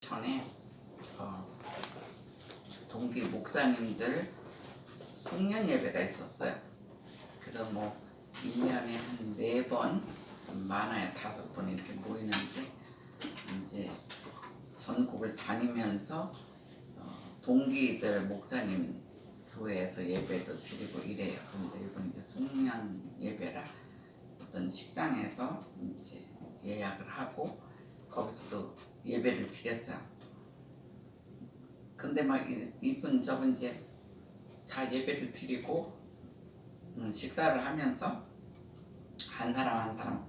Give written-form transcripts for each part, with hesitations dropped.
전에 동기 목사님들 송년 예배가 있었어요. 그래서 뭐 1년에 한 4번, 많아야 5번 이렇게 모이는데, 이제 전국을 다니면서 동기들 목사님 교회에서 예배도 드리고 이래요. 그런데 이번 이제 송년 예배라 어떤 식당에서 이제 예약을 하고 거기서도 예배를 드렸어요. 근데 막 이분 저분 이제 다 예배를 드리고 식사를 하면서 한 사람 한 사람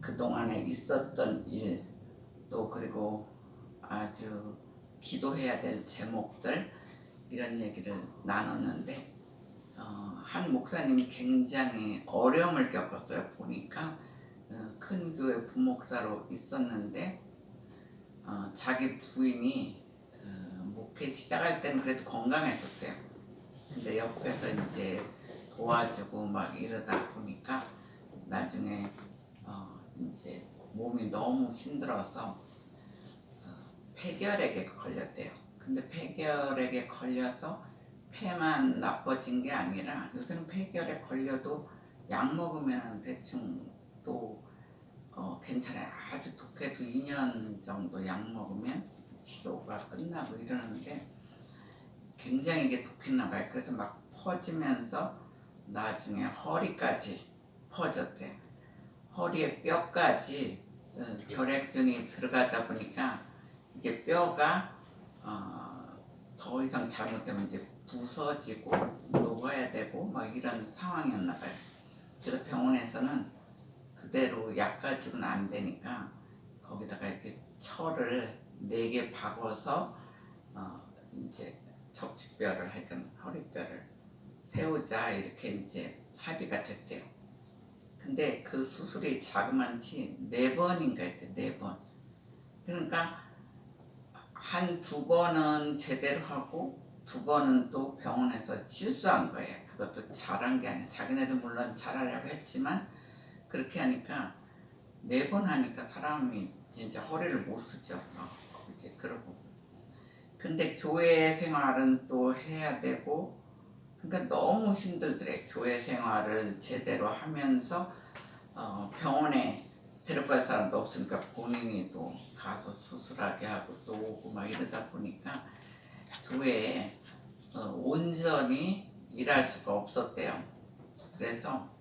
그동안에 있었던 일, 또 그리고 아주 기도해야 될 제목들, 이런 얘기를 나눴는데 한 목사님이 굉장히 어려움을 겪었어요. 보니까 큰 교회 부목사로 있었는데 자기 부인이 목회 시작할 때는 그래도 건강했었대요. 근데 옆에서 이제 도와주고 막 이러다 보니까 나중에 이제 몸이 너무 힘들어서 폐결핵에 걸렸대요. 근데 폐결핵에 걸려서 폐만 나빠진 게 아니라 요새는 폐결핵 걸려도 약 먹으면 대충 또 괜찮아요. 아주 독해도 2년 정도 약 먹으면 치료가 끝나고 이러는데 굉장히 이게 독했나 봐요. 그래서 막 퍼지면서 나중에 허리까지 퍼졌대. 허리에 뼈까지 결핵균이 들어가다 보니까 이게 뼈가 더 이상 잘못되면 이제 부서지고 녹아야 되고 막 이런 상황이었나 봐요. 그래서 병원에서는 그대로 약 가지고는 안 되니까 거기다가 이렇게 철을 4개 박아서 이제 척추뼈를 하여튼 허리뼈를 세우자 이렇게 이제 합의가 됐대요. 근데 그 수술이 자그만치 4번인가 했대. 4번. 그러니까 한 2번은 제대로 하고 2번은 또 병원에서 실수한 거예요. 그것도 잘한 게 아니라, 자기네도 물론 잘하려고 했지만 그렇게 하니까 4번 하니까 사람이 진짜 허리를 못 쓰죠. 이제 그러고. 근데 교회 생활은 또 해야 되고, 그러니까 너무 힘들더래. 교회 생활을 제대로 하면서 병원에 데려갈 사람도 없으니까 본인이 또 가서 수술하게 하고 또 오고 막 이러다 보니까 교회에 온전히 일할 수가 없었대요. 그래서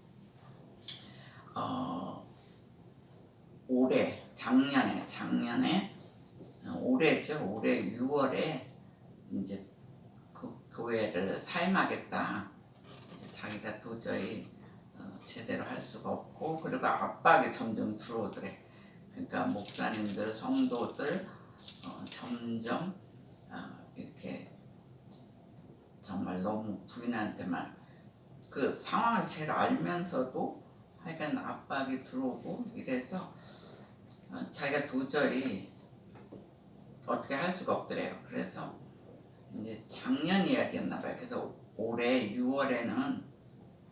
작년에 올해죠. 올해 6월에 이제 그 교회를 사임하겠다. 이제 자기가 도저히 제대로 할 수가 없고, 그리고 압박이 점점 들어오더래. 그러니까 목사님들, 성도들 점점 이렇게 정말 너무 부인한테만 그 상황을 제일 알면서도 하여간 압박이 들어오고 이래서 자기가 도저히 어떻게 할 수가 없더래요. 그래서 이제 작년 이야기였나 봐요. 그래서 올해 6월에는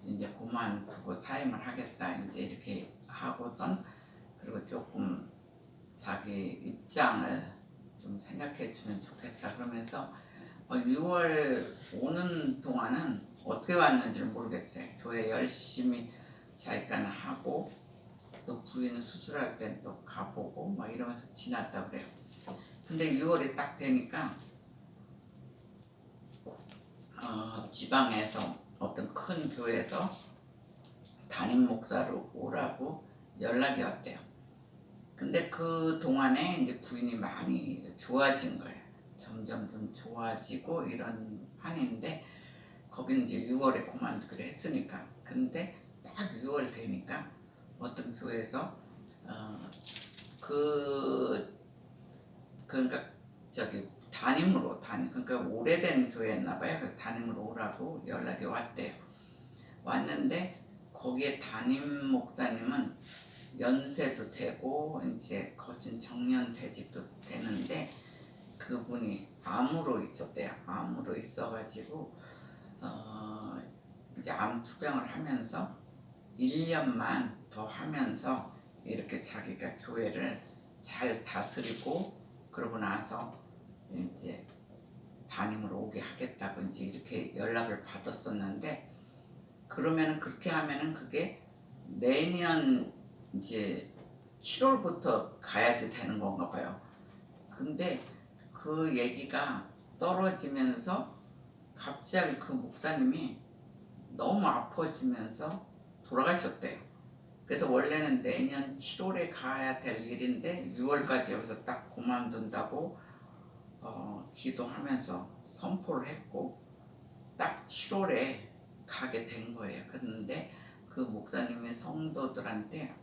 이제 그만두고 사임을 하겠다 이제 이렇게 하고선, 그리고 조금 자기 입장을 좀 생각해 주면 좋겠다 그러면서 6월 오는 동안은 어떻게 왔는지를 모르겠대. 교회 열심히 자기가 하고 또 부인 수술할 때 또 가보고 막 이러면서 지났다 그래요. 근데 6월이 딱 되니까 지방에서 어떤 큰 교회에서 담임 목사로 오라고 연락이 왔대요. 근데 그 동안에 이제 부인이 많이 좋아진 거예요. 점점 좀 좋아지고 이런 판인데, 거기는 이제 6월에 그만두기로 했으니까. 근데 딱 6월 되니까 어떤 교회에서 그러니까 저기 그러니까 오래된 교회였나 봐요. 그래서 담임으로 오라고 연락이 왔대요. 왔는데 거기에 담임 목사님은 연세도 되고 이제 거진 정년 퇴직도 되는데, 그분이 암으로 있었대요. 암으로 있어가지고 이제 암 투병을 하면서 1년만 더 하면서 이렇게 자기가 교회를 잘 다스리고 그러고 나서 이제 담임으로 오게 하겠다고 이제 이렇게 연락을 받았었는데, 그러면은 그렇게 하면은 그게 내년 이제 7월부터 가야지 되는 건가 봐요. 근데 그 얘기가 떨어지면서 갑자기 그 목사님이 너무 아파지면서 돌아가셨대요. 그래서 원래는 내년 7월에 가야 될 일인데 6월까지 여기서 딱 그만둔다고 기도하면서 선포를 했고 딱 7월에 가게 된 거예요. 그런데 그 목사님이 성도들한테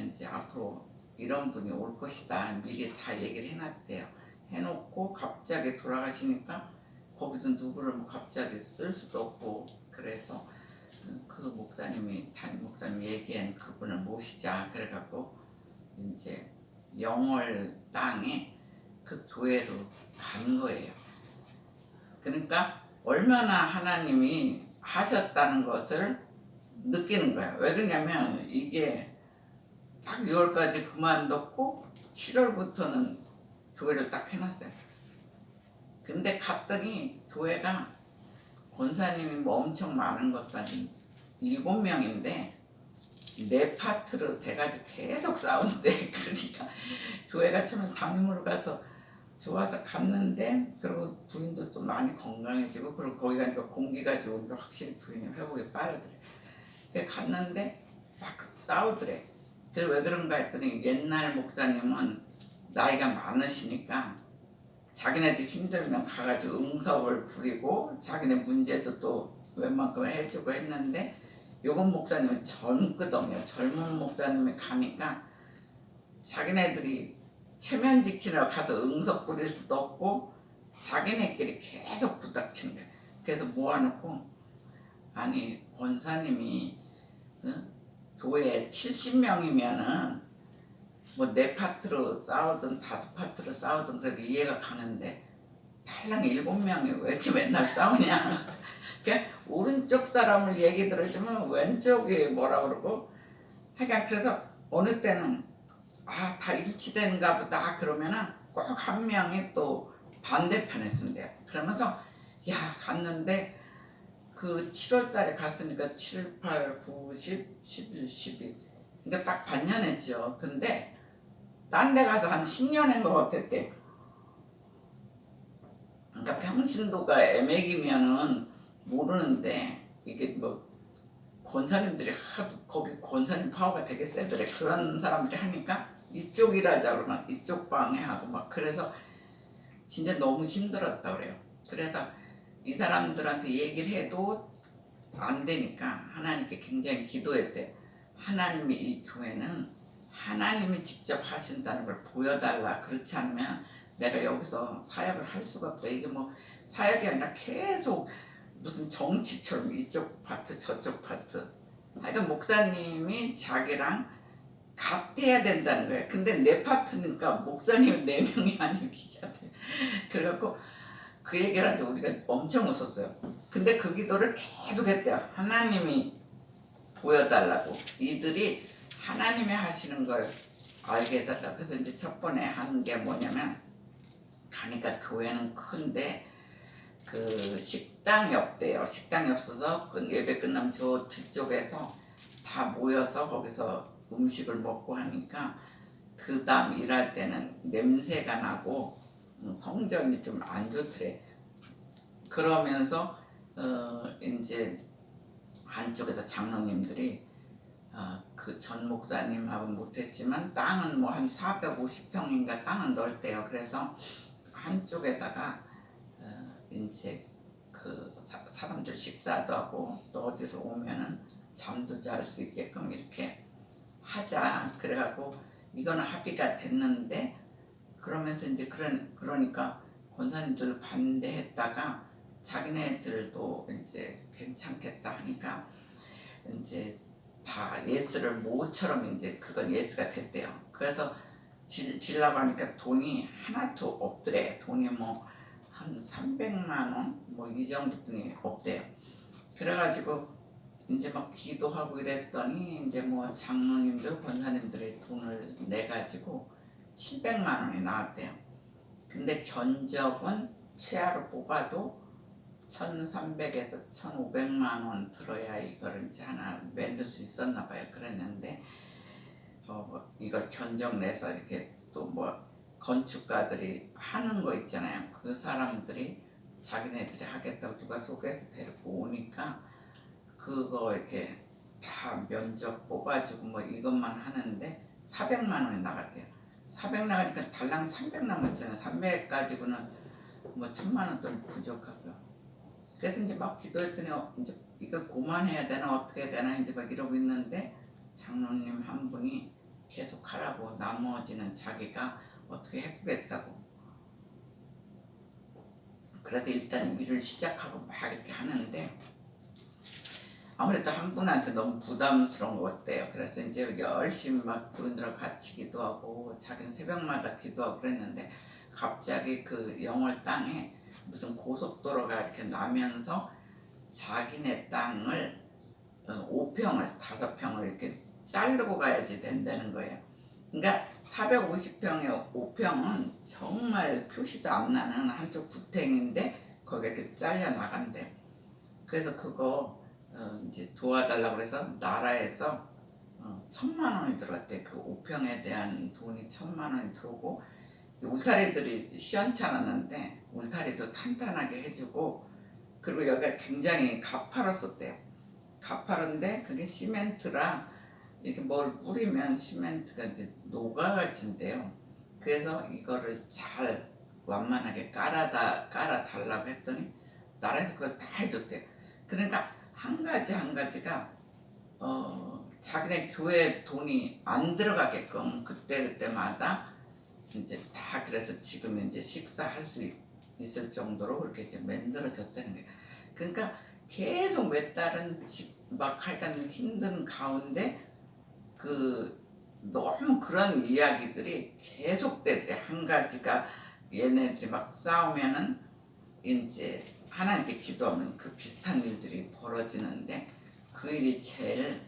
이제 앞으로 이런 분이 올 것이다 미리 다 얘기를 해놨대요. 해놓고 갑자기 돌아가시니까 거기서 누구를 뭐 갑자기 쓸 수도 없고, 그래서 그 목사님이 담임 목사님 얘기한 그분을 모시자 그래갖고 이제 영월 땅에 그 교회로 간 거예요. 그러니까 얼마나 하나님이 하셨다는 것을 느끼는 거예요. 왜 그러냐면 이게 딱 6월까지 그만뒀고 7월부터는 교회를 딱 해놨어요. 근데 갔더니 교회가 권사님이 뭐 엄청 많은 것도 아닌 7명인데 네 파트로 돼가지고 계속 싸운대. 그러니까 교회가 처음에 담임으로 가서 좋아서 갔는데, 그리고 부인도 또 많이 건강해지고, 그리고 거기 가니까 공기가 좋은데 확실히 부인이 회복이 빠르더래. 그래서 갔는데 막 싸우더래. 그래서 왜 그런가 했더니 옛날 목사님은 나이가 많으시니까 자기네들 힘들면 가가지고 응석을 부리고 자기네 문제도 또 웬만큼 해주고 했는데, 요번 목사님은 젊거든요. 젊은 목사님이 가니까 자기네들이 체면 지키러 가서 응석 부릴 수도 없고 자기네끼리 계속 부닥치는 거예요. 그래서 모아놓고, 아니 권사님이 교회 70명이면은 뭐 네 파트로 싸우든 5파트로 싸우든 그래도 이해가 가는데 달랑 7명이 왜 이렇게 맨날 싸우냐. 그러니까 오른쪽 사람을 얘기 들어주면 왼쪽이 뭐라 그러고, 하여간 그래서 어느 때는 다 일치되는가 보다 그러면은 꼭 한 명이 또 반대편에 쓴대요. 그러면서 갔는데 그 7월 달에 갔으니까 7, 8, 9, 10, 11, 12 그러니까 딱 반년 했죠. 근데 딴 데 가서 한 10년 한 것 같았대. 그러니까 평신도가 애매기면은 모르는데, 이게 뭐 권사님들이 하도 거기 권사님 파워가 되게 세더래. 그런 사람들이 하니까 이쪽이라자 그러면 이쪽 방해하고 막, 그래서 진짜 너무 힘들었다 그래요. 그래서 이 사람들한테 얘기를 해도 안 되니까 하나님께 굉장히 기도했대. 하나님이 이 교회는 하나님이 직접 하신다는 걸 보여달라. 그렇지 않으면 내가 여기서 사역을 할 수가 없다. 이게 뭐 사역이 아니라 계속 무슨 정치처럼 이쪽 파트 저쪽 파트. 하여간 목사님이 자기랑 같아야 된다는 거예요. 근데 내 파트니까 목사님 4명이 아니면 기가 돼. 그래갖고 그 얘기를 하는데 우리가 엄청 웃었어요. 근데 그 기도를 계속 했대요. 하나님이 보여달라고. 이들이 하나님이 하시는 걸 알게 해달라고. 그래서 이제 첫 번에 하는 게 뭐냐면, 가니까 교회는 큰데 그 식당이 없대요. 식당이 없어서 그 예배 끝나면 저 뒤쪽에서 다 모여서 거기서 음식을 먹고 하니까 그 다음 일할 때는 냄새가 나고 성전이 좀 안 좋더래. 그러면서 이제 한쪽에서 장로님들이 그 전 목사님하고 못했지만 땅은 뭐 한 450평인가 땅은 넓대요. 그래서 한쪽에다가 이제 그 사람들 식사도 하고 또 어디서 오면은 잠도 잘 수 있게끔 이렇게 하자. 그래갖고 이거는 합의가 됐는데, 그러면서 이제 그러니까 권사님들 반대했다가 자기네들도 이제 괜찮겠다 하니까 이제 다 예스를 모처럼 이제 그건 예스가 됐대요. 그래서 질라고 하니까 돈이 하나도 없더래. 돈이 뭐 한 300만 원 뭐 이 정도 돈이 없대요. 그래가지고 이제 막 기도하고 이랬더니 이제 뭐 장로님들 권사님들이 돈을 내가지고 700만 원이 나왔대요. 근데 견적은 최하로 뽑아도 1,300에서 1,500만 원 들어야 이거를 이제 하나 만들 수 있었나 봐요. 그랬는데 이거 견적 내서 이렇게 또 뭐 건축가들이 하는 거 있잖아요. 그 사람들이 자기네들이 하겠다고 누가 소개해서 데리고 오니까 그거 이렇게 다 면적 뽑아주고 뭐 이것만 하는데 400만 원이 나갔대요. 400 나가니까 달랑 300 남았잖아요. 300 가지고는 뭐 1,000만 원 돈 부족하고요. 그래서 이제 막 기도했더니 이제 이거 그만해야 되나 어떻게 해야 되나 이제 막 이러고 있는데 장로님 한 분이 계속 하라고 나머지는 자기가 어떻게 해보겠다고. 그래서 일단 일을 시작하고 막 이렇게 하는데 아무래도 한 분한테 너무 부담스러운 것 같대요. 그래서 이제 열심히 막 그분들하고 같이 기도하고 자기는 새벽마다 기도하고 그랬는데 갑자기 그 영월 땅에 무슨 고속도로가 이렇게 나면서 자기네 땅을 5평을 5평을 이렇게 자르고 가야지 된다는 거예요. 그러니까 450평의 5평은 정말 표시도 안 나는 한쪽 구탱인데 거기에 이렇게 잘려 나간대. 그래서 그거 이제 도와달라고 그래서 나라에서 1,000만 원이 들어왔대. 그 5평에 대한 돈이 1,000만 원이 들어오고 울타리들이 시원찮았는데 울타리도 탄탄하게 해주고 그리고 여기가 굉장히 가파랐었대요. 가파른데 그게 시멘트라 이렇게 뭘 뿌리면 시멘트가 이제 녹아가진대요. 그래서 이거를 잘 완만하게 깔아달라고 했더니 나라에서 그걸 다 해줬대요. 그러니까 한 가지 한 가지가 자기네 교회 돈이 안 들어가게끔 그때마다 이제 다 그래서 지금 이제 식사할 수 있을 정도로 그렇게 이제 만들어졌다는 거예요. 그러니까 계속 몇 달은 막 하여간 힘든 가운데 그 너무 그런 이야기들이 계속되더래. 한 가지가 얘네들이 막 싸우면은 이제 하나님께 기도하면 그 비슷한 일들이 벌어지는데 그 일이 제일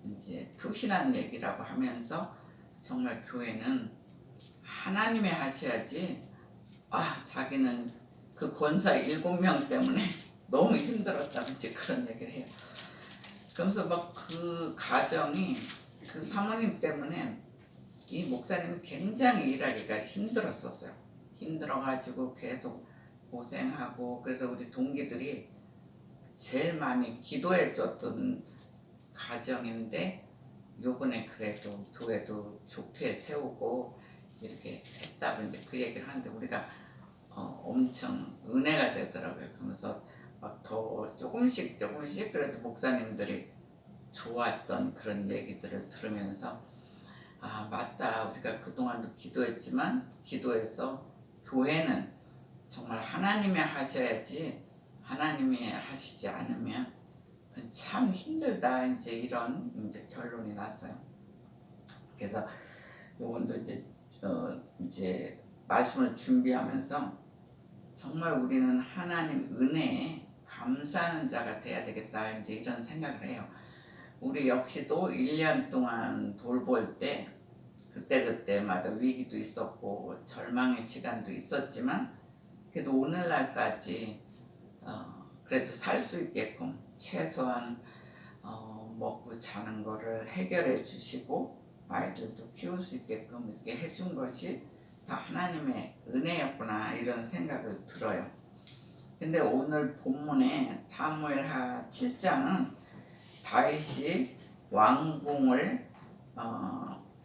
이제 표신하는 얘기라고 하면서 정말 교회는 하나님이 하셔야지 자기는 그 권사 7명 때문에 너무 힘들었다고 이제 그런 얘기를 해요. 그러면서 막 그 가정이 그 사모님 때문에 이 목사님이 굉장히 일하기가 힘들었었어요. 힘들어가지고 계속 고생하고 그래서 우리 동기들이 제일 많이 기도해줬던 가정인데 요번에 그래도 교회도 좋게 세우고 이렇게 했다고 이제 그 얘기를 하는데 우리가 엄청 은혜가 되더라고요. 그러면서 막 더 조금씩 그래도 목사님들이 좋았던 그런 얘기들을 들으면서 맞다. 우리가 그동안도 기도했지만 기도해서 교회는 정말 하나님이 하셔야지 하나님이 하시지 않으면 참 힘들다. 이제 이런 이제 결론이 났어요. 그래서 요번도 이제 말씀을 준비하면서 정말 우리는 하나님 은혜에 감사하는 자가 돼야 되겠다. 이제 이런 생각을 해요. 우리 역시도 1년 동안 돌볼 때 그때마다 위기도 있었고 절망의 시간도 있었지만 그래도 오늘날까지 그래도 살 수 있게끔 최소한 먹고 자는 거를 해결해 주시고 아이들도 키울 수 있게끔 이렇게 해준 것이 다 하나님의 은혜였구나 이런 생각을 들어요. 근데 오늘 본문에 사무엘하 7장은 다윗이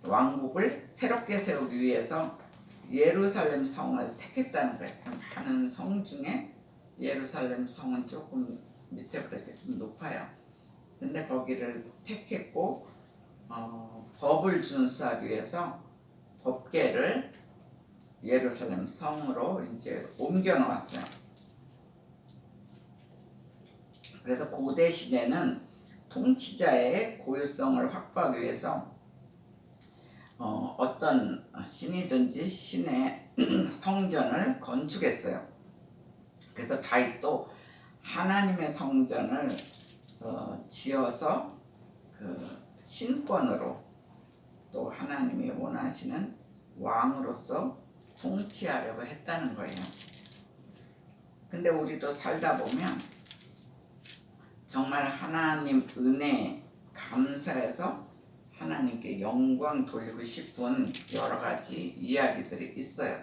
왕국을 새롭게 세우기 위해서 예루살렘 성을 택했다는 거예요. 많은 성 중에 예루살렘 성은 조금 밑에보다 좀 높아요. 근데 거기를 택했고 법을 준수하기 위해서 법궤를 예루살렘 성으로 이제 옮겨 놓았어요. 그래서 고대 시대는 통치자의 고유성을 확보하기 위해서 어떤 신이든지 신의 성전을 건축했어요. 그래서 다윗도 하나님의 성전을 지어서 그 신권으로 또 하나님이 원하시는 왕으로서 통치하려고 했다는 거예요. 근데 우리도 살다 보면 정말 하나님 은혜에 감사해서 하나님께 영광 돌리고 싶은 여러 가지 이야기들이 있어요.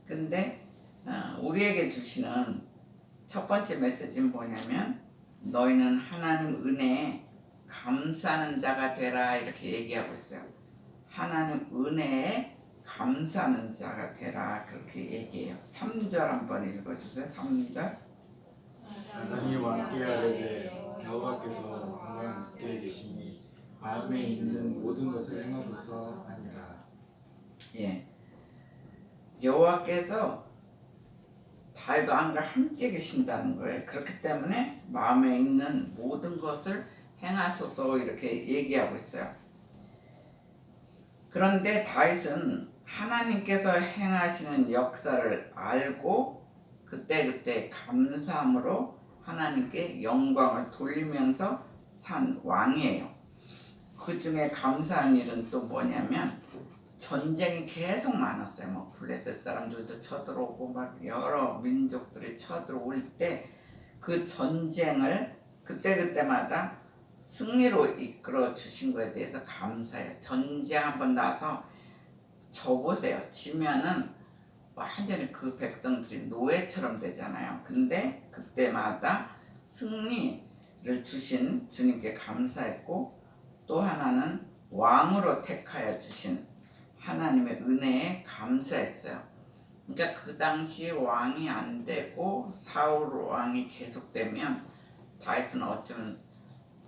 근데 우리에게 주시는 첫 번째 메시지는 뭐냐면 너희는 하나님 은혜에 감사하는 자가 되라 이렇게 얘기하고 있어요. 하나님 은혜에 감사하는 자가 되라 그렇게 얘기해요. 3절 한번 읽어주세요. 3절. 나단이 왕께 아뢰되 여호와께서 왕과 함께 계시니 마음에 있는 모든 것을 행하소서 하니라. 예, 여호와께서 다윗 왕과 함께 계신다는 거예요. 그렇기 때문에 마음에 있는 모든 것을 행하소서 이렇게 얘기하고 있어요. 그런데 다윗은 하나님께서 행하시는 역사를 알고 그때그때 감사함으로 하나님께 영광을 돌리면서 산 왕이에요. 그 중에 감사한 일은 또 뭐냐면 전쟁이 계속 많았어요. 뭐 블레셋 사람들도 쳐들어오고 막 여러 민족들이 쳐들어올 때 그 전쟁을 그때그때마다 승리로 이끌어 주신 거에 대해서 감사해요. 전쟁 한번 나서 져보세요. 지면은 완전히 그 백성들이 노예처럼 되잖아요. 근데 그때마다 승리를 주신 주님께 감사했고 또 하나는 왕으로 택하여 주신 하나님의 은혜에 감사했어요. 그러니까 그 당시 왕이 안 되고 사울 왕이 계속되면 다윗은 어쩌면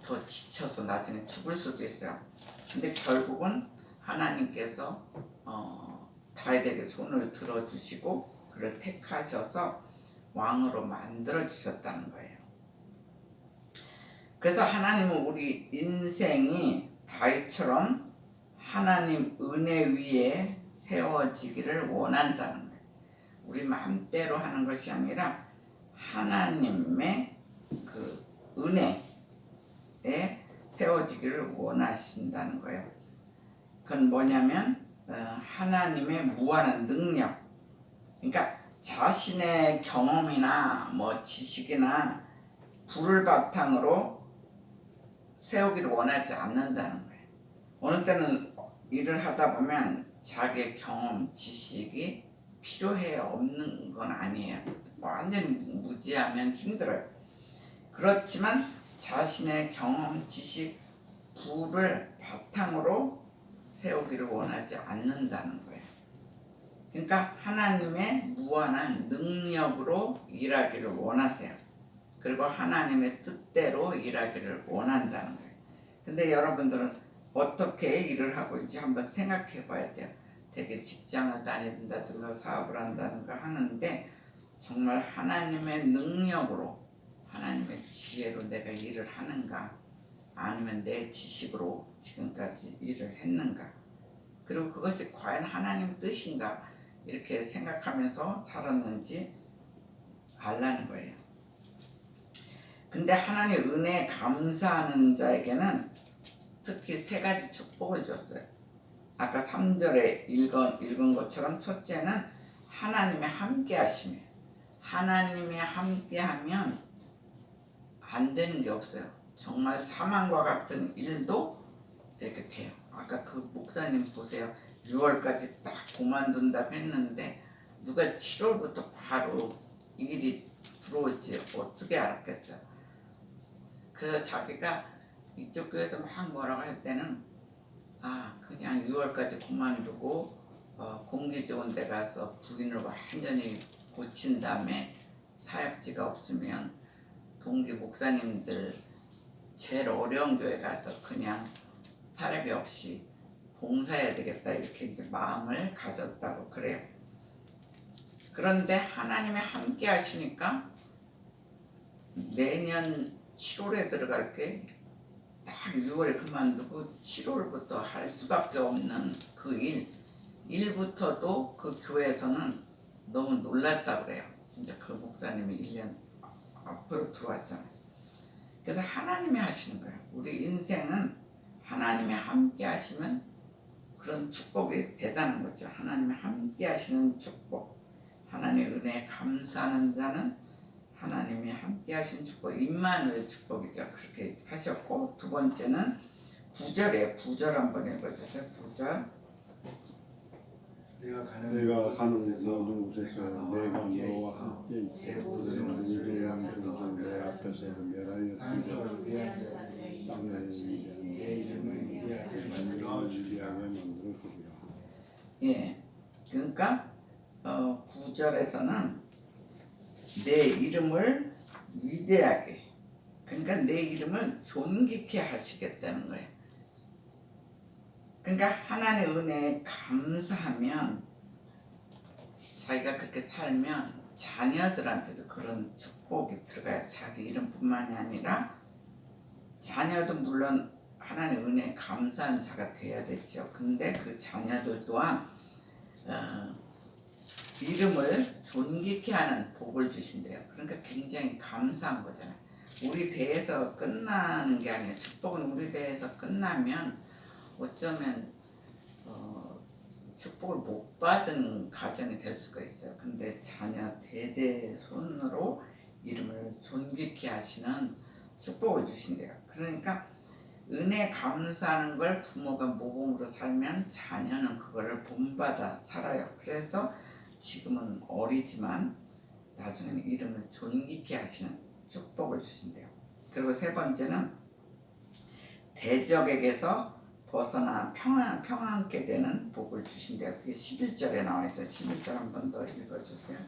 더 지쳐서 나중에 죽을 수도 있어요. 근데 결국은 하나님께서 다윗에게 손을 들어주시고 그를 택하셔서 왕으로 만들어 주셨다는 거예요. 그래서 하나님은 우리 인생이 다윗처럼 하나님 은혜 위에 세워지기를 원한다는 거예요. 우리 마음대로 하는 것이 아니라 하나님의 그 은혜에 세워지기를 원하신다는 거예요. 그건 뭐냐면 하나님의 무한한 능력. 그러니까 자신의 경험이나 뭐 지식이나 불을 바탕으로 세우기를 원하지 않는다는 거예요. 어느 때는 일을 하다 보면 자기의 경험, 지식이 필요해 없는 건 아니에요. 완전히 무지하면 힘들어요. 그렇지만 자신의 경험, 지식, 부를 바탕으로 세우기를 원하지 않는다는 거예요. 그러니까 하나님의 무한한 능력으로 일하기를 원하세요. 그리고 하나님의 뜻대로 일하기를 원한다는 거예요. 근데 여러분들은 어떻게 일을 하고 있는지 한번 생각해 봐야 돼요. 되게 직장을 다닌다든가 사업을 한다든가 하는데 정말 하나님의 능력으로 하나님의 지혜로 내가 일을 하는가 아니면 내 지식으로 지금까지 일을 했는가 그리고 그것이 과연 하나님 뜻인가 이렇게 생각하면서 살았는지 알라는 거예요. 근데 하나님의 은혜에 감사하는 자에게는 특히 세 가지 축복을 줬어요. 아까 3절에 읽은 것처럼 첫째는 하나님의 함께 하심이에요. 하나님이 함께 하면 안 되는 게 없어요. 정말 사망과 같은 일도 이렇게 돼요. 아까 그 목사님 보세요. 6월까지 딱 그만둔다고 했는데 누가 7월부터 바로 일이 들어올지 어떻게 알았겠어요. 그래서 자기가 이쪽 교회에서 막 뭐라고 할 때는 그냥 6월까지 그만두고 공기 좋은 데 가서 부인을 완전히 고친 다음에 사역지가 없으면 동기 목사님들 제일 어려운 교회 가서 그냥 사례비 없이 봉사해야 되겠다 이렇게 이제 마음을 가졌다고 그래요. 그런데 하나님이 함께 하시니까 내년 7월에 들어갈 때 딱 6월에 그만두고 7월부터 할 수밖에 없는 그 일부터도 그 교회에서는 너무 놀랐다고 그래요. 진짜 그 목사님이 1년 앞으로 들어왔잖아요. 그래서 하나님이 하시는 거예요. 우리 인생은 하나님이 함께 하시면 그런 축복이 대단한 거죠. 하나님이 함께 하시는 축복. 하나님의 은혜에 감사하는 자는 하나님이 함께 하신 축복, 임마누엘 축복이죠. 그렇게 하셨고, 두 번째는 9절에 9절 한번 읽어주세요. 9절. 내가 내가 가는 곳에서 모든 곳에서 내가 너와 함께 있어. 내 모든 너는 것을 내 항상 앞에서 내 앞에서 멸하였으며 땅에서 위대한 자들이 땅을 같이 내 이름을 위대하게 만들어 주리라. 만들어 주리라. 예, 그러니까 9절에서는 내 이름을 위대하게, 그러니까 내 이름을 존귀케 하시겠다는 거예요. 그러니까 하나님의 은혜에 감사하면, 자기가 그렇게 살면 자녀들한테도 그런 축복이 들어가요. 자기 이름뿐만이 아니라 자녀도 물론 하나님의 은혜에 감사한 자가 돼야 되죠. 근데 그 자녀들 또한 이름을 존귀케 하는 복을 주신대요. 그러니까 굉장히 감사한 거잖아요. 우리 대에서 끝나는 게 아니에요. 축복은 우리 대에서 끝나면 어쩌면 축복을 못 받은 가정이 될 수가 있어요. 근데 자녀 대대손으로 이름을 존귀케 하시는 축복을 주신대요. 그러니까 은혜 감사하는 걸 부모가 모범으로 살면 자녀는 그거를 본받아 살아요. 그래서 지금은 어리지만 나중에는 이름을 존귀케 하시는 축복을 주신대요. 그리고 세 번째는 대적에게서 벗어나 평안케 되는 복을 주신대요. 그게 11절에 나와 있어요. 11절 한 번 더 읽어주세요.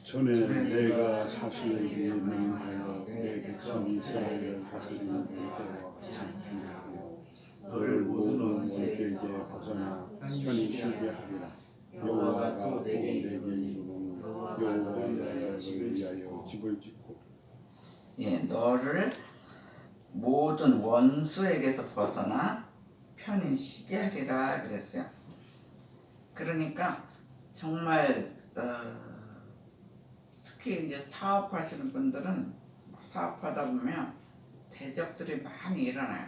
전에 내가 사실에게 명하여 내 백성 이스라엘을 다스리는 때와 같이 하고 너를 모든 원수에게 벗어나 편히 쉬게 하리라. 여호와가 또 내게 이르노니 여호와 너를 위하여 집을 짓고 너를 모든 원수에게서 벗어나 편히 쉬게 하리라 그랬어요. 그러니까 정말 특히 이제 사업하시는 분들은 사업하다 보면 대적들이 많이 일어나요.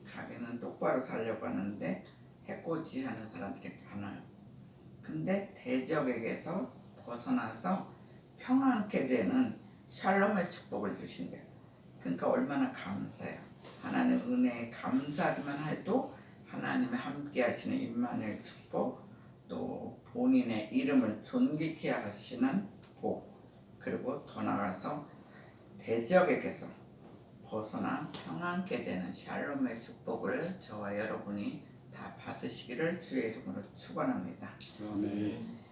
자기는 똑바로 살려고 하는데 해코지하는 사람들이 많아요. 근데 대적에게서 벗어나서 평안케 되는 샬롬의 축복을 주신대요. 그러니까 얼마나 감사해요. 하나님의 은혜에 감사하기만 해도 하나님의 함께 하시는 임마누엘 축복, 또 본인의 이름을 존귀케 하시는 복, 그리고 더 나아가서 대적에게서 벗어나 평안케 되는 샬롬의 축복을 저와 여러분이 다 받으시기를 주의 이름으로 축원합니다. 아멘.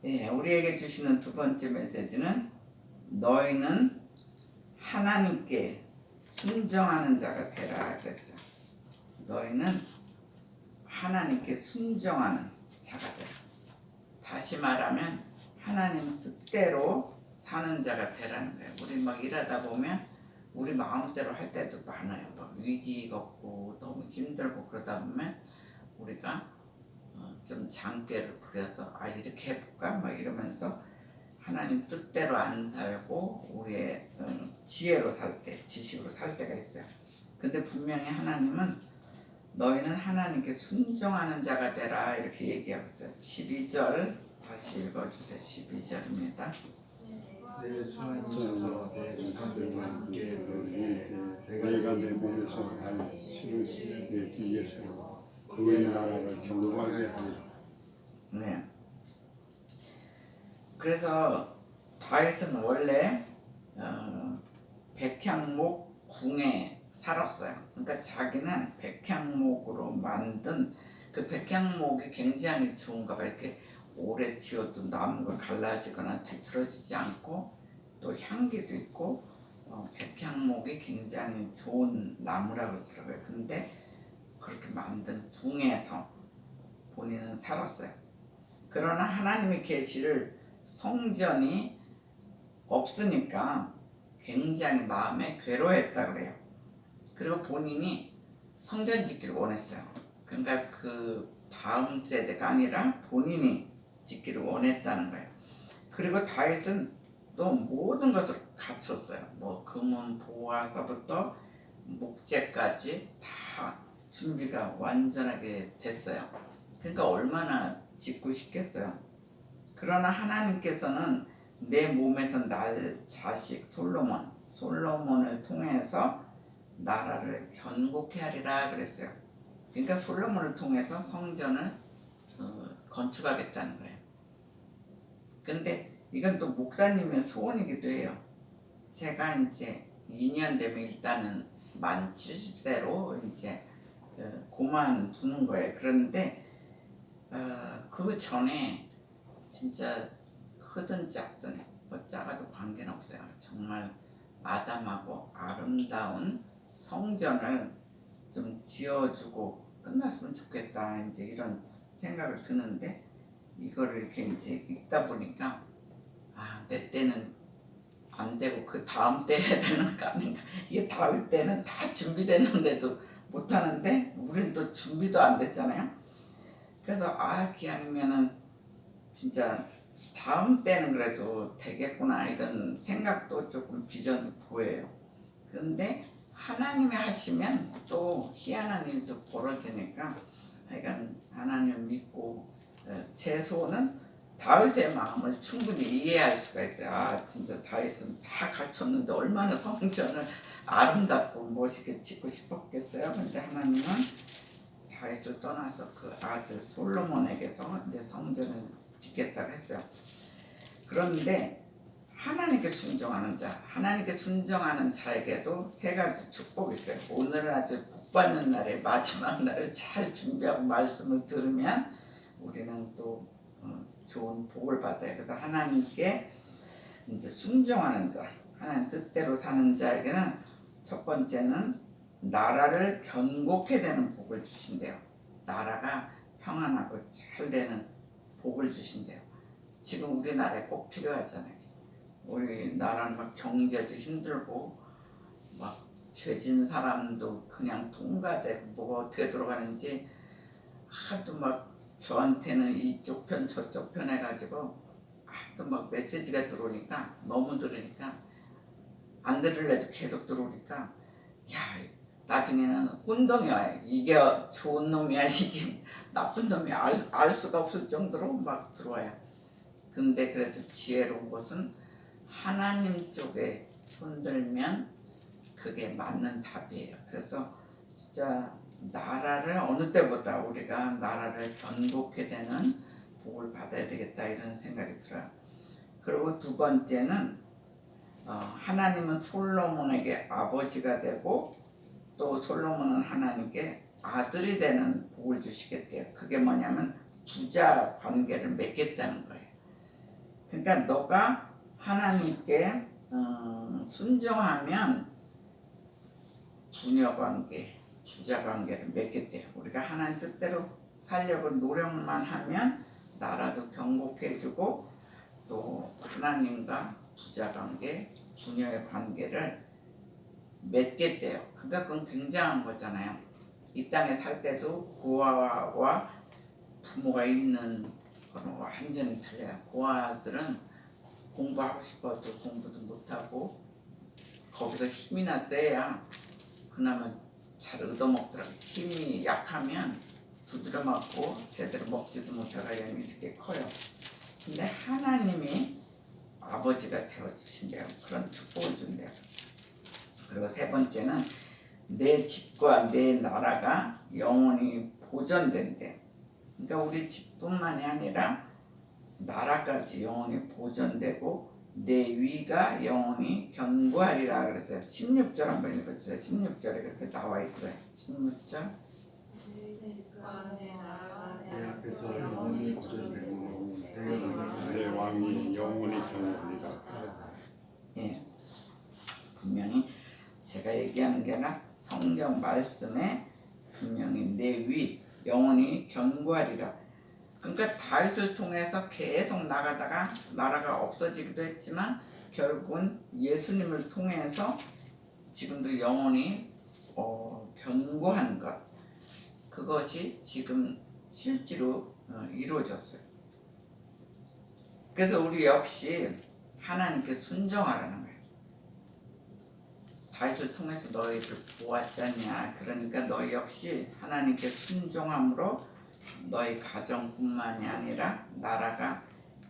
예, 우리에게 주시는 두 번째 메시지는 너희는 하나님께 순종하는 자가 되라 그랬어요. 너희는 하나님께 순종하는 자가 되라. 다시 말하면 하나님 뜻대로 사는 자가 되라는 거예요. 우리 막 일하다 보면 우리 마음대로 할 때도 많아요. 막 위기가 없고 너무 힘들고 그러다 보면 우리가 좀 장꾀를 부려서 이렇게 해볼까 막 이러면서 하나님 뜻대로 안 살고 우리의 지혜로 살 때, 지식으로 살 때가 있어요. 근데 분명히 하나님은 너희는 하나님께 순종하는 자가 되라 이렇게 얘기하고 있어요. 12절 다시 읽어주세요. 12절입니다. 내 수완이셔서 내 조상들과 함께 너희에 내가 내 몸에서 날 실을 내 뒤에 세워 그의 나라를 경고하게 하리라. 네. 그래서 다윗은 원래 백향목 궁에 살았어요. 그러니까 자기는 백향목으로 만든 그 백향목이 굉장히 좋은가 봐요. 이렇게 오래 지어도 나무가 갈라지거나 뒤틀어지지 않고 또 향기도 있고 백향목이 굉장히 좋은 나무라고 그러더라고요. 근데 그렇게 만든 궁에서 본인은 살았어요. 그러나 하나님의 계시를 성전이 없으니까 굉장히 마음에 괴로워했다 그래요. 그리고 본인이 성전 짓기를 원했어요. 그러니까 그 다음 세대가 아니라 본인이 짓기를 원했다는 거예요. 그리고 다윗은 또 모든 것을 갖췄어요. 뭐 금은 보화서부터 목재까지 다 준비가 완전하게 됐어요. 그러니까 얼마나 짓고 싶겠어요. 그러나 하나님께서는 내 몸에서 날 자식 솔로몬을 통해서 나라를 견고케 하리라 그랬어요. 그러니까 솔로몬을 통해서 성전을 건축하겠다는 거예요. 근데 이건 또 목사님의 소원이기도 해요. 제가 이제 2년 되면 일단은 만 70세로 이제 그만두는 거예요. 그런데 그 전에 진짜 크든 작든 뭐 작아도 관계는 없어요. 정말 아담하고 아름다운 성전을 좀 지어주고 끝났으면 좋겠다 이제 이런 생각을 드는데 이거를 이렇게 이제 읽다 보니까 내 때는 안 되고 그 다음 때 해야 되는 거 아닌가. 이게 다음 때는 다 준비됐는데도 못 하는데 우리는 또 준비도 안 됐잖아요. 그래서 기왕이면은 진짜 다음 때는 그래도 되겠구나 이런 생각도 조금 비전도 보여요. 그런데 하나님이 하시면 또 희한한 일도 벌어지니까 하여간 하나님 믿고 제 소원은 다윗의 마음을 충분히 이해할 수가 있어요. 진짜 다윗은 다 갖췄는데 얼마나 성전을 아름답고 멋있게 짓고 싶었겠어요. 근데 하나님은 다윗을 떠나서 그 아들 솔로몬에게서 이제 성전을 짓겠다고 했어요. 그런데 하나님께 순종하는 자에게도 세 가지 축복이 있어요. 오늘 아주 복받는 날에 마지막 날을 잘 준비하고 말씀을 들으면 우리는 또 좋은 복을 받아요. 그래서 하나님께 이제 순종하는 자, 하나님 뜻대로 사는 자에게는 첫 번째는 나라를 견고케 되는 복을 주신대요. 나라가 평안하고 잘 되는 복을 주신대요. 지금 우리나라에 꼭 필요하잖아요. 우리나라는 막 경제도 힘들고 막 죄진 사람도 그냥 통과되고 뭐가 어떻게 들어가는지 하도 막 저한테는 이쪽 편 저쪽 편 해가지고 하도 막 메시지가 들어오니까 너무 들으니까 안 들으려도 계속 들어오니까 나중에는 혼동이 와요. 이게 좋은 놈이야 이게 나쁜 놈이야 알 수가 없을 정도로 막 들어와요. 근데 그래도 지혜로운 것은 하나님 쪽에 손들면 그게 맞는 답이에요. 그래서 진짜 나라를 어느 때보다 우리가 나라를 견고케 되는 복을 받아야 되겠다 이런 생각이 들어요. 그리고 두 번째는 하나님은 솔로몬에게 아버지가 되고 또 솔로몬은 하나님께 아들이 되는 복을 주시겠대요. 그게 뭐냐면 부자 관계를 맺겠다는 거예요. 그러니까 너가 하나님께 순종하면 부녀관계, 부자관계를 맺겠대요. 우리가 하나님 뜻대로 살려고 노력만 하면 나라도 견고해지고 또 하나님과 부자관계, 부녀의 관계를 맺겠대요. 그러니까 그건 굉장한 거잖아요. 이 땅에 살 때도 고아와 부모가 있는 거는 완전히 틀려요. 고아들은 공부하고 싶어도 공부도 못하고 거기서 힘이나 세야 그나마 잘 얻어먹더라고요. 힘이 약하면 두드려 맞고 제대로 먹지도 못하고 이렇게 커요. 근데 하나님이 아버지가 되어주신대요. 그런 축복을 준대요. 그리고 세 번째는 내 집과 내 나라가 영원히 보존된대. 그러니까 우리 집뿐만이 아니라 나라까지 영원히 보존되고 내 위가 영원히 견고하리라 그랬어요. 16절 한번 읽어주세요. 16절에 그렇게 나와 있어요. 16절. 내 앞에서 영원히 보존되고 내 왕이 영원히 경하리라. 예, 분명히 제가 얘기하는 게 아니라 성경 말씀에 분명히 내 위 영원히 견고하리라. 그러니까 다윗을 통해서 계속 나가다가 나라가 없어지기도 했지만 결국은 예수님을 통해서 지금도 영원히 견고한 것, 그것이 지금 실제로 이루어졌어요. 그래서 우리 역시 하나님께 순종하라는 거예요. 다윗을 통해서 너희를 보았잖냐. 그러니까 너희 역시 하나님께 순종함으로 너희 가정뿐만이 아니라 나라가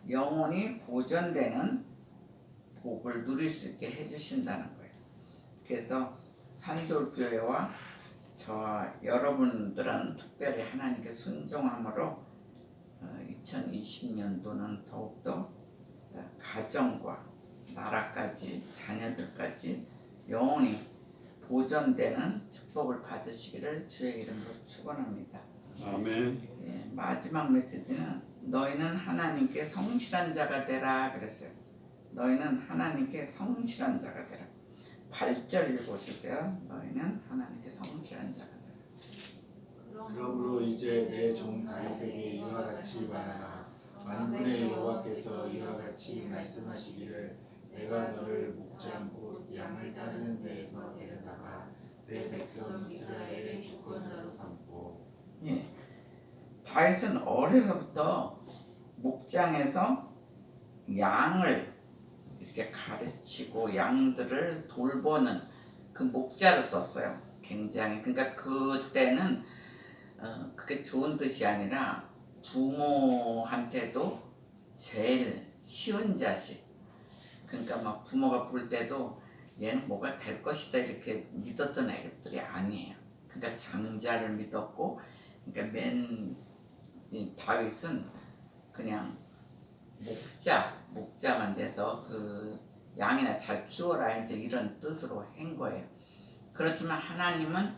영원히 보존되는 복을 누릴 수 있게 해주신다는 거예요. 그래서 산돌교회와 저와 여러분들은 특별히 하나님께 순종함으로 2020년도는 더욱더 가정과 나라까지 자녀들까지 영원히 보존되는 축복을 받으시기를 주의 이름으로 축원합니다. 아멘. 예, 마지막 메시지는 너희는 하나님께 성실한 자가 되라 그랬어요. 너희는 하나님께 성실한 자가 되라. 8절 읽어주세요. 너희는 하나님께 성실한 자가 되라. 그러므로 이제 내 종 다윗에게 이와 같이 말하라. 만군의 여호와께서 이와 같이 말씀하시기를 내가 너를 목장 곧 양을 따르는 데에서 데려다가 내 백성 이스라엘의 주권자로 삼고. 예, 다윗은 어려서부터 목장에서 양을 이렇게 가르치고 양들을 돌보는 그 목자를 썼어요. 굉장히 그러니까 그때는 그게 좋은 뜻이 아니라 부모한테도 제일 쉬운 자식. 그러니까 막 부모가 볼 때도 얘는 뭐가 될 것이다 이렇게 믿었던 애들이 아니에요. 그러니까 장자를 믿었고, 그러니까 이 다윗은 그냥 목자만 돼서 그 양이나 잘 키워라 이제 이런 뜻으로 한 거예요. 그렇지만 하나님은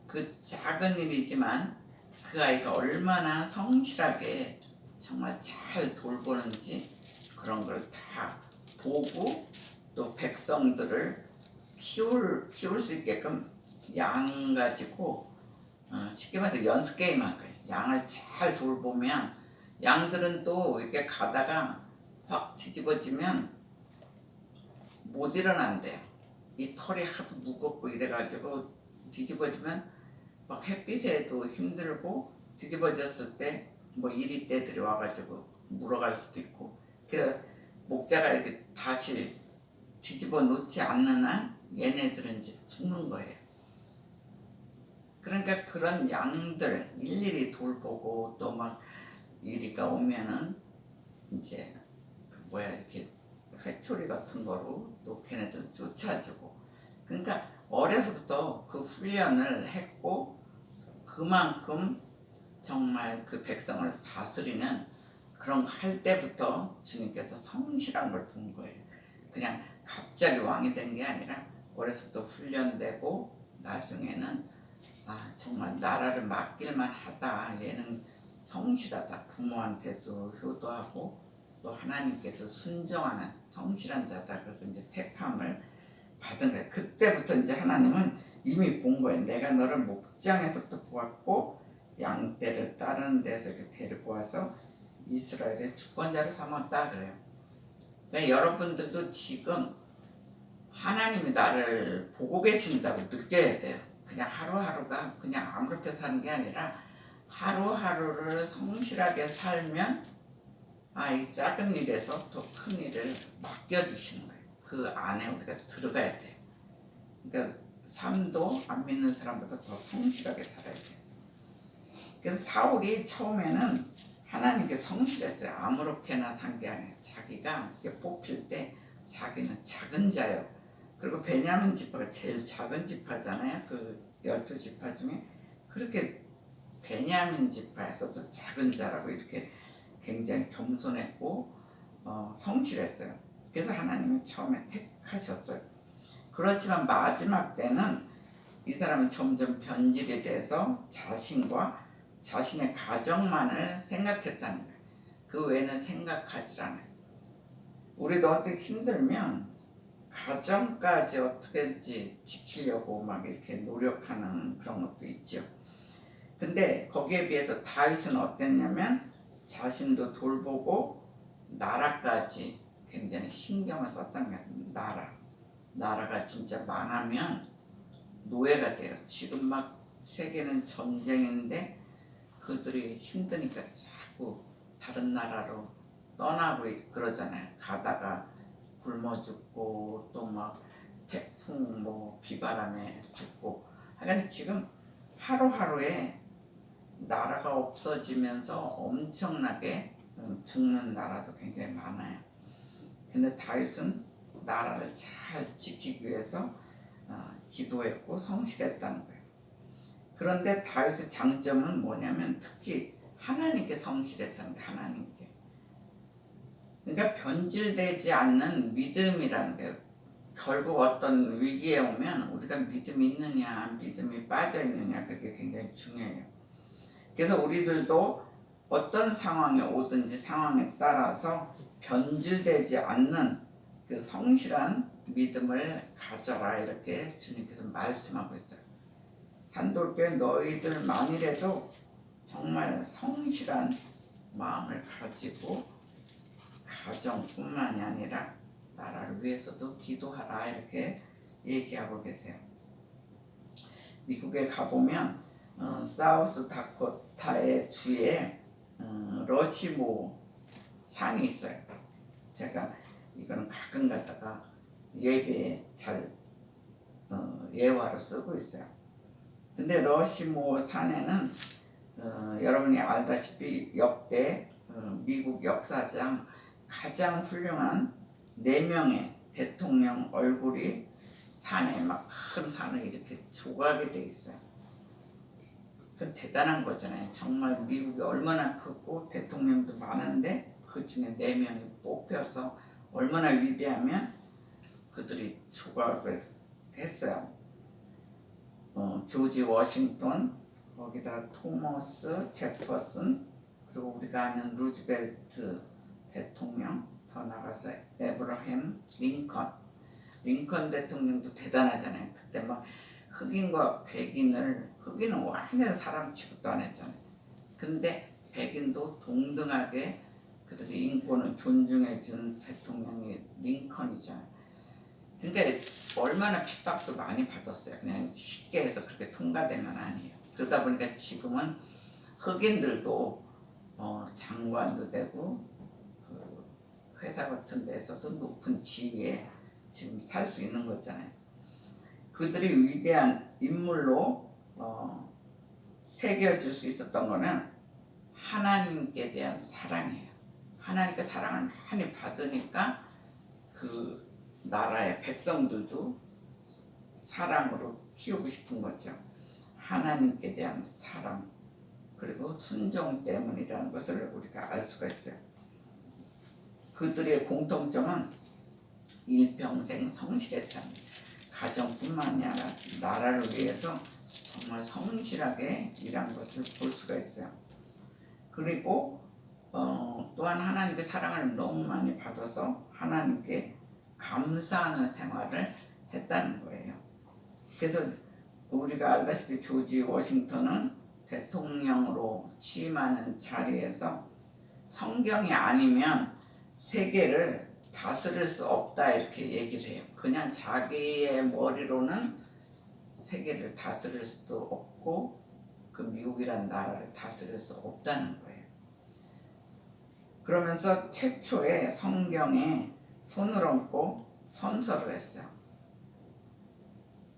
그 작은 일이지만 그 아이가 얼마나 성실하게 정말 잘 돌보는지 그런 걸 다 보고 또 백성들을 키울 수 있게끔 양 가지고 쉽게 말해서 연습 게임 한 거예요. 양을 잘 돌보면 양들은 또 이렇게 가다가 확 뒤집어지면 못 일어난대요. 이 털이 하도 무겁고 이래가지고 뒤집어지면 막 햇빛에도 힘들고 뒤집어졌을 때 뭐 이리떼들이 와가지고 물어갈 수도 있고, 그 목자가 이렇게 다시 뒤집어 놓지 않는 한 얘네들은 이제 죽는 거예요. 그러니까 그런 양들 일일이 돌보고 또 막 이리가 오면은 이제 이렇게 회초리 같은 거로 또 걔네들 쫓아주고, 그러니까 어려서부터 그 훈련을 했고 그만큼 정말 그 백성을 다스리는 그런 거 할 때부터 주님께서 성실한 걸 본 거예요. 그냥 갑자기 왕이 된 게 아니라 어려서부터 훈련되고 나중에는 정말 나라를 맡길만 하다. 얘는 성실하다. 부모한테도 효도하고 또 하나님께서 순종하는 성실한 자다. 그래서 이제 택함을 받은 거예요. 그때부터 이제 하나님은 이미 본 거예요. 내가 너를 목장에서부터 보았고 양떼를 따르는 데서 이렇게 데리고 와서 이스라엘의 주권자로 삼았다 그래요. 그러니까 여러분들도 지금 하나님이 나를 보고 계신다고 느껴야 돼요. 그냥 하루하루가 그냥 아무렇게 사는 게 아니라 하루하루를 성실하게 살면 이 작은 일에서 더 큰 일을 맡겨주시는 거예요. 그 안에 우리가 들어가야 돼요. 그러니까 삶도 안 믿는 사람보다 더 성실하게 살아야 돼요. 그래서 사울이 처음에는 하나님께 성실했어요. 아무렇게나 산 게 아니에요. 자기가 뽑힐 때 자기는 작은 자요. 그리고 베냐민 지파가 제일 작은 지파잖아요. 그 12지파 중에. 그렇게 베냐민 지파에서도 작은 자라고 이렇게 굉장히 겸손했고 성실했어요. 그래서 하나님이 처음에 택하셨어요. 그렇지만 마지막 때는 이 사람은 점점 변질이 돼서 자신과 자신의 가정만을 생각했다는 거예요. 그 외에는 생각하지 않아요. 우리도 어떻게 힘들면 가정까지 어떻게든지 지키려고 막 이렇게 노력하는 그런 것도 있죠. 근데 거기에 비해서 다윗은 어땠냐면 자신도 돌보고 나라까지 굉장히 신경을 썼다는 거예요. 나라가 진짜 망하면 노예가 돼요. 지금 막 세계는 전쟁인데 그들이 힘드니까 자꾸 다른 나라로 떠나고 그러잖아요. 가다가 굶어 죽고 또 막 태풍 뭐 비바람에 죽고 하여간 지금 하루하루에 나라가 없어지면서 엄청나게 죽는 나라도 굉장히 많아요. 근데 다윗은 나라를 잘 지키기 위해서 기도했고 성실했다는 거예요. 그런데 다윗의 장점은 뭐냐면 특히 하나님께 성실했다는 거예요. 하나님께. 그러니까 변질되지 않는 믿음이라는 거예요. 결국 어떤 위기에 오면 우리가 믿음이 있느냐 믿음이 빠져 있느냐 그게 굉장히 중요해요. 그래서 우리들도 어떤 상황이 오든지 상황에 따라서 변질되지 않는 그 성실한 믿음을 가져라 이렇게 주님께서 말씀하고 있어요. 산돌교회 너희들 만일에도 정말 성실한 마음을 가지고 가정뿐만이 아니라 나라를 위해서도 기도하라 이렇게 얘기하고 계세요. 미국에 가보면 사우스 다코타의 주에 러시모 산이 있어요. 제가 이거는 가끔 갔다가 예배에 잘 예화로 쓰고 있어요. 근데 러시모 산에는 여러분이 알다시피 역대 미국 역사상 가장 훌륭한 4명의 대통령 얼굴이 산에 막 큰 산을 이렇게 조각이 돼 있어요. 그 대단한 거잖아요. 정말 미국이 얼마나 크고 대통령도 많은데 그 중에 4명이 뽑혀서 얼마나 위대하면 그들이 조각을 했어요. 조지 워싱턴, 거기다 토머스 제퍼슨, 그리고 우리가 아는 루즈벨트 대통령, 더 나가서 에브라햄 링컨 대통령도 대단하잖아요. 그때 막 흑인과 백인은 완전 사람 취급도 안 했잖아요. 근데 백인도 동등하게 그들의 인권을 존중해 준 대통령이 링컨이잖아요. 그러니까 얼마나 핍박도 많이 받았어요. 그냥 쉽게 해서 그렇게 통과된 건 아니에요. 그러다 보니까 지금은 흑인들도 장관도 되고 그 회사 같은 데서도 높은 지위에 지금 살 수 있는 거잖아요. 그들이 위대한 인물로 새겨줄 수 있었던 거는 하나님께 대한 사랑이에요. 하나님께 사랑을 많이 받으니까 그 나라의 백성들도 사랑으로 키우고 싶은 거죠. 하나님께 대한 사랑 그리고 순종 때문이라는 것을 우리가 알 수가 있어요. 그들의 공통점은 일평생 성실했다는 가정뿐만이 아니라 나라를 위해서 정말 성실하게 일한 것을 볼 수가 있어요. 그리고 또한 하나님께 사랑을 너무 많이 받아서 하나님께 감사하는 생활을 했다는 거예요. 그래서 우리가 알다시피 조지 워싱턴은 대통령으로 취임하는 자리에서 성경이 아니면 세계를 다스릴 수 없다 이렇게 얘기를 해요. 그냥 자기의 머리로는 세계를 다스릴 수도 없고 그 미국이라는 나라를 다스릴 수 없다는 거예요. 그러면서 최초의 성경에 손을 얹고 선서를 했어요.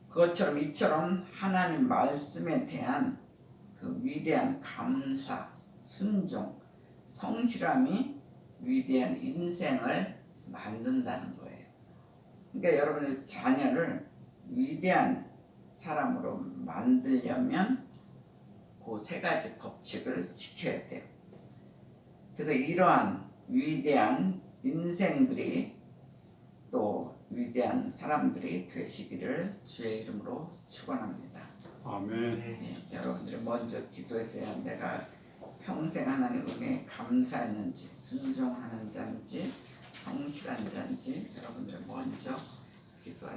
그것처럼 이처럼 하나님 말씀에 대한 그 위대한 감사, 순종, 성실함이 위대한 인생을 만든다는 거예요. 그러니까 여러분의 자녀를 위대한 사람으로 만들려면 그 3가지 법칙을 지켜야 돼요. 그래서 이러한 위대한 인생들이 또 위대한 사람들이 되시기를 주의 이름으로 축원합니다. 아멘. 네, 여러분들이 먼저 기도해서야 내가 평생 하나님 은혜에 감사했는지 순종하는 자인지 성실한 자인지 여러분들이 먼저 기도하세요.